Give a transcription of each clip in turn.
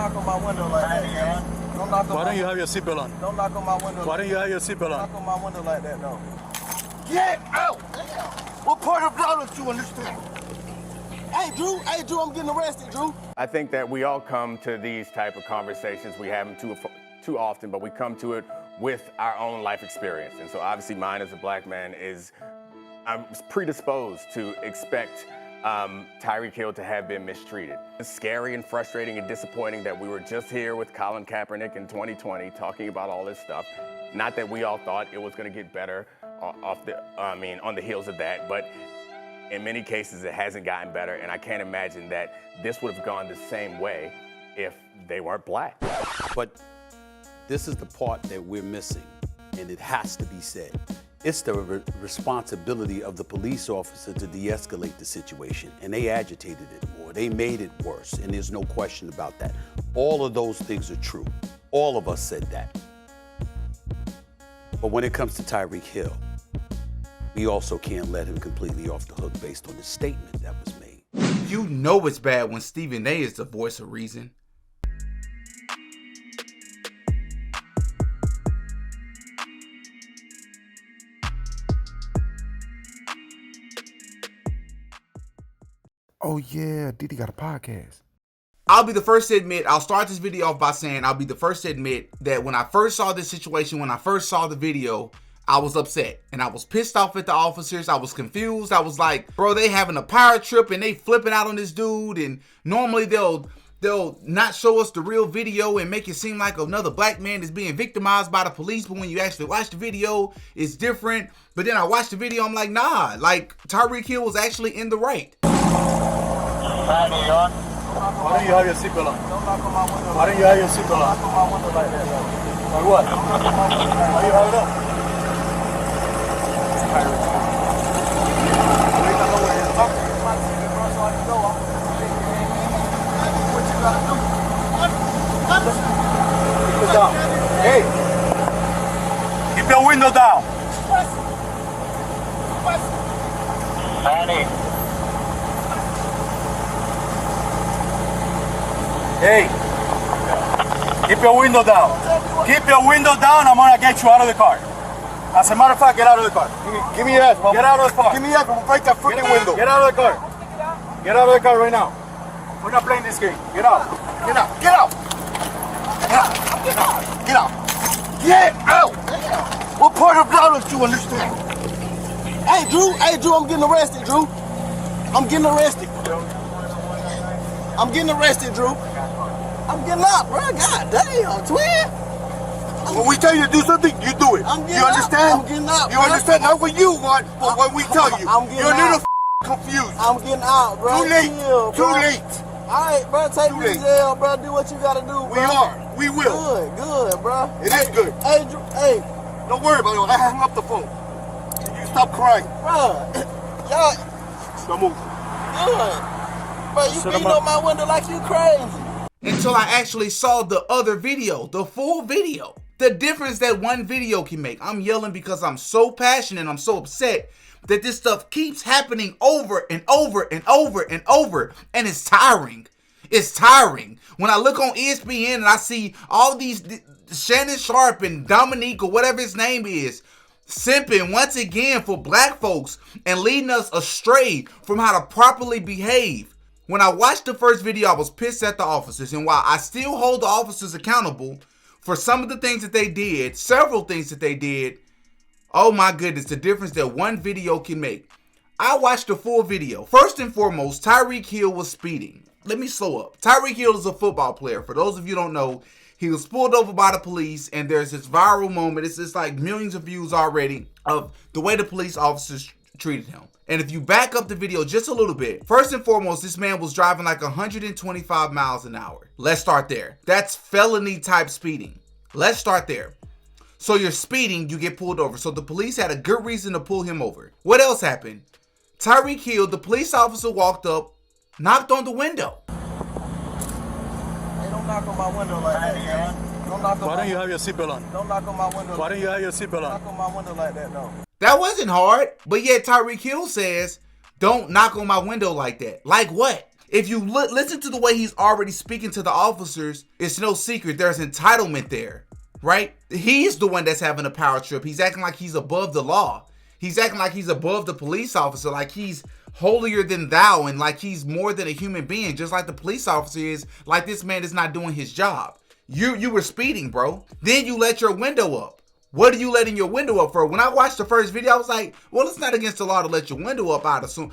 knock on my window like that, man. Don't knock on Why don't you have your seatbelt on? Don't knock on my window. Why don't you have your seatbelt on? Knock on my window like that, though. Get out! What part of that don't you understand? Hey, Drew, I'm getting arrested, Drew. I think that we all come to these type of conversations. We have them too often, but we come to it with our own life experience. And so obviously mine as a black man is, I'm predisposed to expect Tyreek Hill to have been mistreated. It's scary and frustrating and disappointing that we were just here with Colin Kaepernick in 2020 talking about all this stuff. Not that we all thought it was going to get better on the heels of that, but in many cases it hasn't gotten better, and I can't imagine that this would have gone the same way if they weren't black. But this is the part that we're missing, and it has to be said. It's the responsibility of the police officer to de-escalate the situation, and they agitated it more. They made it worse, and there's no question about that. All of those things are true. All of us said that. But when it comes to Tyreek Hill, we also can't let him completely off the hook based on the statement that was made. You know it's bad when Stephen A is the voice of reason. Oh yeah, Diddy got a podcast. I'll be the first to admit, I'll start this video off by saying I'll be the first to admit that when I first saw this situation, when I first saw the video, I was upset and I was pissed off at the officers. I was confused. I was like, bro, they having a pirate trip and they flipping out on this dude, and normally they'll not show us the real video and make it seem like another black man is being victimized by the police, but when you actually watch the video, it's different. But then I watched the video, I'm like, nah, like Tyreek Hill was actually in the right. Why don't you have your seatbelt on? Don't knock on my window. Why don't you have your seatbelt on? Knock on my window like that, though. Like what? Why you have it up? Keep it down. Hey! Keep your window down. Hey! Keep your window down. Keep your window down, I'm gonna get you out of the car. As a matter of fact, get out of the car. Give me your ass, bro. Get out of the car. Give me your ass, we'll break that freaking window. Get out of the car. Get out of the car right now. We're not playing this game. Get out. Get out, get out. Get out, get out, get out. Get out! What part of that don't you understand? Hey, Drew, I'm getting arrested, Drew. I'm getting arrested. Drew. I'm getting out, bro. God damn, twin. When we tell you to do something, you do it. You understand? I'm getting out. You understand? Not what you want, but what we tell you. I'm getting You're a little out. confused. I'm getting out, bro. Too late. Chill, Too bro. late. All right, bro. Take Too me to late. jail, bro. Do what you gotta do, bro. We are. We will. Good, bro. It is good. Hey, Drew. Hey, Don't worry about it. I hung up the phone. You stop crying. bro. Y'all Don't move. good. Bro, you beating on my window like you crazy. Until I actually saw the other video, the full video. The difference that one video can make. I'm yelling because I'm so passionate, I'm so upset that this stuff keeps happening over and over and over and over. And it's tiring. It's tiring. When I look on ESPN and I see all these Shannon Sharp and Dominique or whatever his name is, simping once again for black folks and leading us astray from how to properly behave. When I watched the first video, I was pissed at the officers, and while I still hold the officers accountable for some of the things that they did, several things that they did, oh my goodness, the difference that one video can make. I watched the full video. First and foremost, Tyreek Hill was speeding. Let me slow up. Tyreek Hill is a football player. For those of you who don't know, he was pulled over by the police, and there's this viral moment. It's just like millions of views already of the way the police officers treated him. And if you back up the video just a little bit, first and foremost, this man was driving like 125 miles an hour. Let's start there. That's felony type speeding. Let's start there. So you're speeding, you get pulled over. So the police had a good reason to pull him over. What else happened? Tyreek Hill, the police officer walked up, knocked on the window. Hey, don't knock on my window like that, man. Why don't you have your seatbelt on? Don't knock on my window. Why don't you have your seatbelt Knock on? on my window like that, though. That wasn't hard, but yet Tyreek Hill says, don't knock on my window like that. Like what? If you listen to the way he's already speaking to the officers, it's no secret there's entitlement there, right? He's the one that's having a power trip. He's acting like he's above the law. He's acting like he's above the police officer, like he's holier than thou, and like he's more than a human being, just like the police officer is, like this man is not doing his job. You were speeding, bro. Then you let your window up. What are you letting your window up for? When I watched the first video, I was like, well, it's not against the law to let your window up, I'd assume.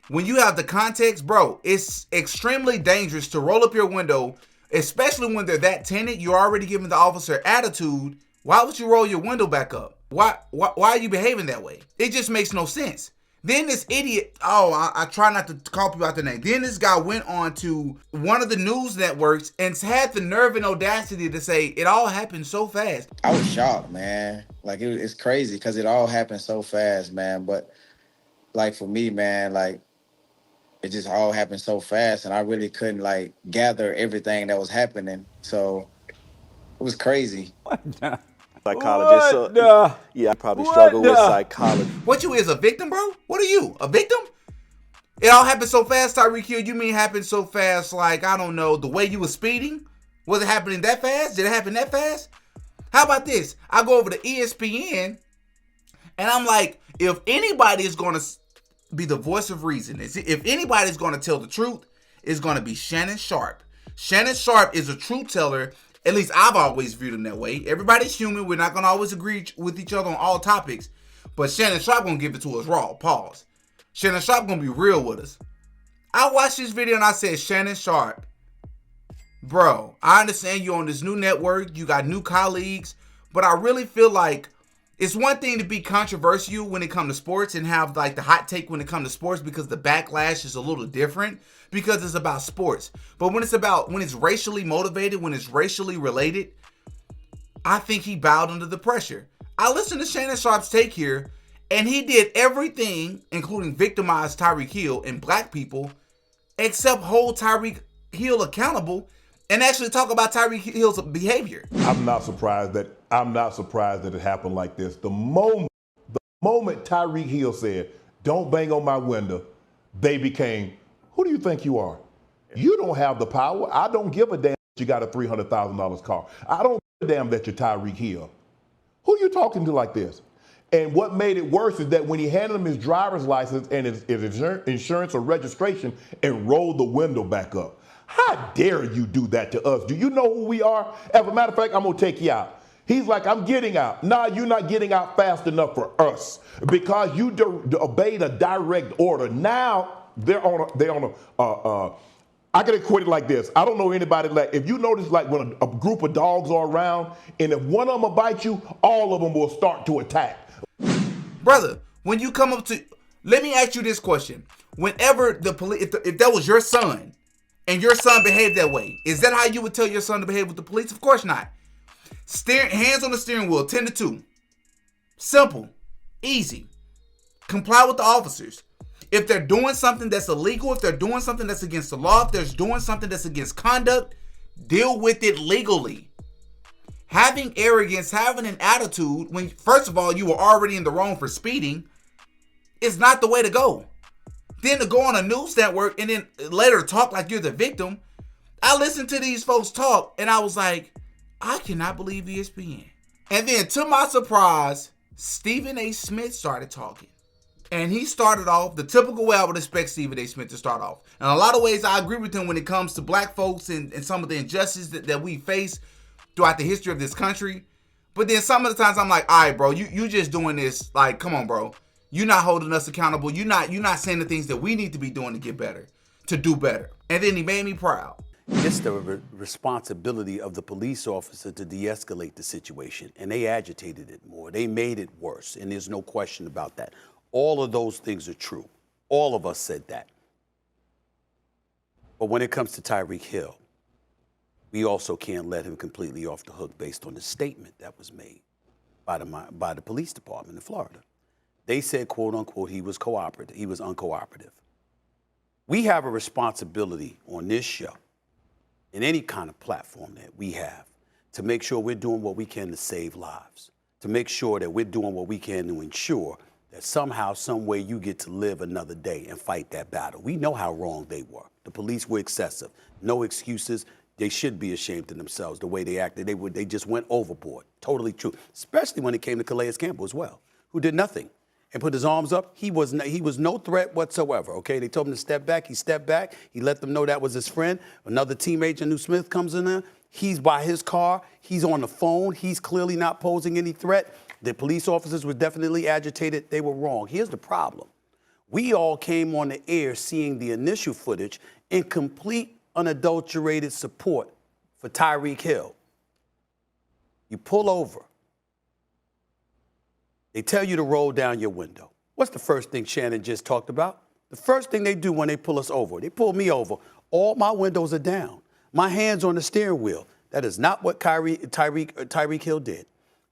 When you have the context, bro, it's extremely dangerous to roll up your window, especially when they're that tinted. You're already giving the officer attitude. Why would you roll your window back up? Why are you behaving that way? It just makes no sense. Then this idiot, I try not to call people out their name. Then this guy went on to one of the news networks and had the nerve and audacity to say it all happened so fast. I was shocked, man. Like, it's crazy because it all happened so fast, man. But, like, for me, man, like, it just all happened so fast, and I really couldn't, like, gather everything that was happening. So it was crazy. Psychologist. So, yeah, I probably struggle with psychology. What you is, a victim, bro? What are you, a victim? It all happened so fast, Tyreek Hill. You mean happened so fast, like, I don't know, the way you were speeding? Was it happening that fast? Did it happen that fast? How about this? I go over to ESPN, and I'm like, if anybody is going to be the voice of reason, if anybody's going to tell the truth, it's going to be Shannon Sharpe. Shannon Sharpe is a truth teller. At least I've always viewed him that way. Everybody's human. We're not going to always agree with each other on all topics. But Shannon Sharpe going to give it to us raw. Pause. Shannon Sharpe going to be real with us. I watched this video and I said, Shannon Sharpe, bro, I understand you're on this new network. You got new colleagues. But I really feel like it's one thing to be controversial when it comes to sports and have like the hot take when it comes to sports, because the backlash is a little different because it's about sports. But when it's racially motivated, when it's racially related, I think he bowed under the pressure. I listened to Shannon Sharpe's take here, and he did everything, including victimize Tyreek Hill and black people, except hold Tyreek Hill accountable and actually talk about Tyreek Hill's behavior. I'm not surprised that it happened like this. The moment Tyreek Hill said, "Don't bang on my window," they became, "Who do you think you are? You don't have the power. I don't give a damn that you got a $300,000 car. I don't give a damn that you're Tyreek Hill. Who are you talking to like this?" And what made it worse is that when he handed him his driver's license and his insurance or registration and rolled the window back up. How dare you do that to us? Do you know who we are? As a matter of fact, I'm going to take you out. He's like, "I'm getting out." Nah, you're not getting out fast enough for us because you obeyed a direct order. Now I can equate it like this. I don't know anybody like, if you notice, like when a group of dogs are around and if one of them will bite you, all of them will start to attack. Brother, when you come up to, let me ask you this question. Whenever the police, if that was your son and your son behaved that way, is that how you would tell your son to behave with the police? Of course not. Hands on the steering wheel, 10 to 2. Simple, easy. Comply with the officers. If they're doing something that's illegal, if they're doing something that's against the law, if they're doing something that's against conduct, deal with it legally. Having arrogance, having an attitude, when first of all, you were already in the wrong for speeding, is not the way to go. Then to go on a news network and then later talk like you're the victim. I listened to these folks talk and I was like, I cannot believe ESPN. And then to my surprise, Stephen A. Smith started talking. And he started off the typical way I would expect Stephen A. Smith to start off. In a lot of ways, I agree with him when it comes to black folks and some of the injustices that we face throughout the history of this country. But then some of the times I'm like, all right, bro, you just doing this. Like, come on, bro. You're not holding us accountable. You're not saying the things that we need to be doing to get better, to do better. And then he made me proud. It's the responsibility of the police officer to de-escalate the situation, and they agitated it more. They made it worse, and there's no question about that. All of those things are true. All of us said that. But when it comes to Tyreek Hill, we also can't let him completely off the hook based on the statement that was made by the police department in Florida. They said, quote unquote, he was cooperative. He was uncooperative. We have a responsibility on this show, in any kind of platform that we have, to make sure we're doing what we can to save lives, to make sure that we're doing what we can to ensure that somehow, some way you get to live another day and fight that battle. We know how wrong they were. The police were excessive. No excuses. They should be ashamed of themselves, the way they acted. They just went overboard. Totally true. Especially when it came to Calais Campbell as well, who did nothing and put his arms up. He was no threat whatsoever, okay? They told him to step back. He stepped back. He let them know that was his friend. Another teammate, Janu Smith, comes in there. He's by his car. He's on the phone. He's clearly not posing any threat. The police officers were definitely agitated. They were wrong. Here's the problem. We all came on the air seeing the initial footage in complete, unadulterated support for Tyreek Hill. You pull over. They tell you to roll down your window. What's the first thing Shannon just talked about? The first thing they do when they pull us over, they pull me over, all my windows are down. My hands on the steering wheel. That is not what Tyreek Hill did.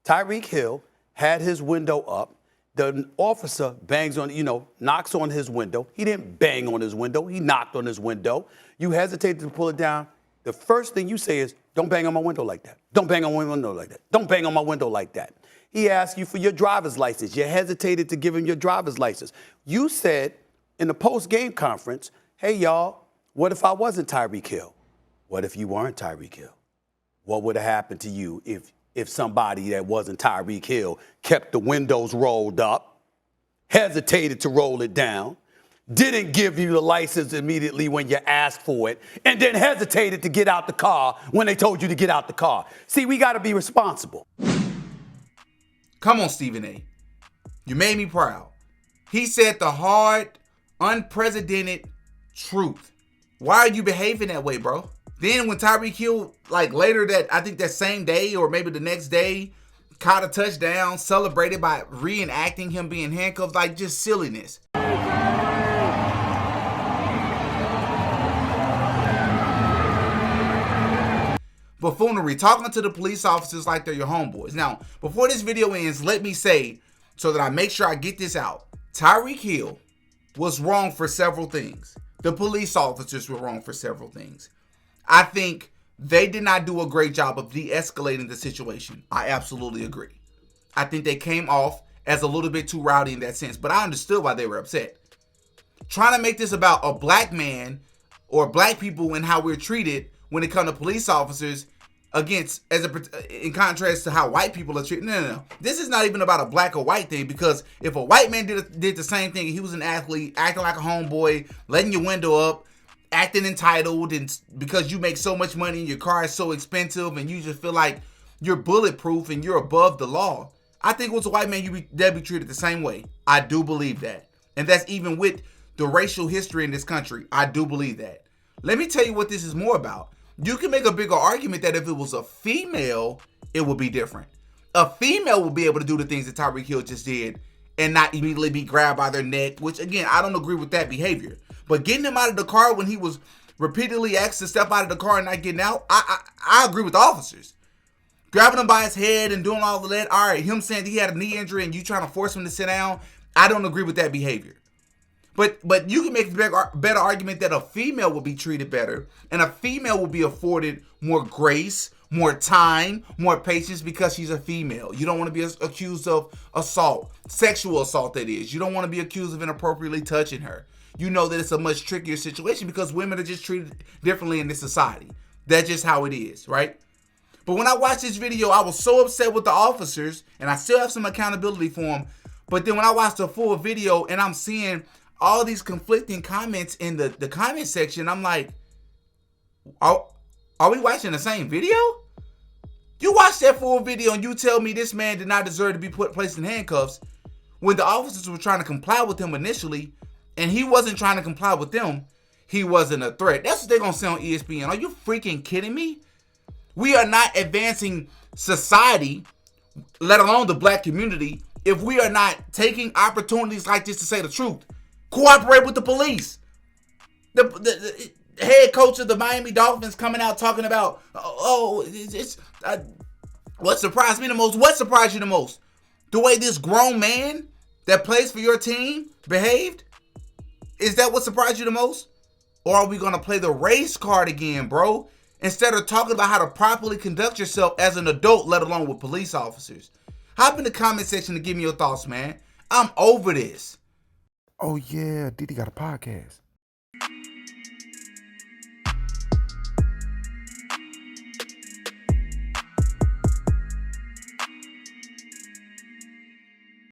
Tyreek Hill had his window up. The officer bangs on, knocks on his window. He didn't bang on his window. He knocked on his window. You hesitated to pull it down. The first thing you say is, don't bang on my window like that. Don't bang on my window like that. Don't bang on my window like that. He asked you for your driver's license. You hesitated to give him your driver's license. You said in the post-game conference, hey, y'all, what if I wasn't Tyreek Hill? What if you weren't Tyreek Hill? What would have happened to you if somebody that wasn't Tyreek Hill kept the windows rolled up, hesitated to roll it down, didn't give you the license immediately when you asked for it, and then hesitated to get out the car when they told you to get out the car? See, we got to be responsible. Come on, Stephen A. You made me proud. He said the hard, unprecedented truth. Why are you behaving that way, bro? Then when Tyreek Hill, later I think that same day or maybe the next day, caught a touchdown, celebrated by reenacting him being handcuffed, just silliness. Buffoonery, talking to the police officers like they're your homeboys. Now, before this video ends, let me say, so that I make sure I get this out, Tyreek Hill was wrong for several things. The police officers were wrong for several things. I think they did not do a great job of de-escalating the situation. I absolutely agree. I think they came off as a little bit too rowdy in that sense, but I understood why they were upset. Trying to make this about a black man or black people and how we're treated when it comes to police officers in contrast to how white people are treated. No. This is not even about a black or white thing, because if a white man did the same thing, he was an athlete, acting like a homeboy, letting your window up, acting entitled, and because you make so much money and your car is so expensive and you just feel like you're bulletproof and you're above the law, I think with a white man, they'd be treated the same way. I do believe that. And that's even with the racial history in this country. I do believe that. Let me tell you what this is more about. You can make a bigger argument that if it was a female, it would be different. A female would be able to do the things that Tyreek Hill just did and not immediately be grabbed by their neck, which, again, I don't agree with that behavior. But getting him out of the car when he was repeatedly asked to step out of the car and not getting out, I agree with the officers. Grabbing him by his head and doing all of that, all right, him saying that he had a knee injury and you trying to force him to sit down, I don't agree with that behavior. But you can make a better argument that a female will be treated better and a female will be afforded more grace, more time, more patience because she's a female. You don't want to be accused of assault, sexual assault that is. You don't want to be accused of inappropriately touching her. You know that it's a much trickier situation because women are just treated differently in this society. That's just how it is, right? But when I watched this video, I was so upset with the officers, and I still have some accountability for them. But then when I watched the full video and I'm seeing all these conflicting comments in the comment section, I'm like, are we watching the same video? You watch that full video and you tell me this man did not deserve to be placed in handcuffs when the officers were trying to comply with him initially and he wasn't trying to comply with them. He wasn't a threat. That's what they're going to say on ESPN. Are you freaking kidding me? We are not advancing society, let alone the black community, if we are not taking opportunities like this to say the truth. Cooperate with the police. The head coach of the Miami Dolphins coming out talking about, what surprised me the most? What surprised you the most? The way this grown man that plays for your team behaved? Is that what surprised you the most? Or are we going to play the race card again, bro? Instead of talking about how to properly conduct yourself as an adult, let alone with police officers. Hop in the comment section to give me your thoughts, man. I'm over this. Oh yeah, Diddy got a podcast.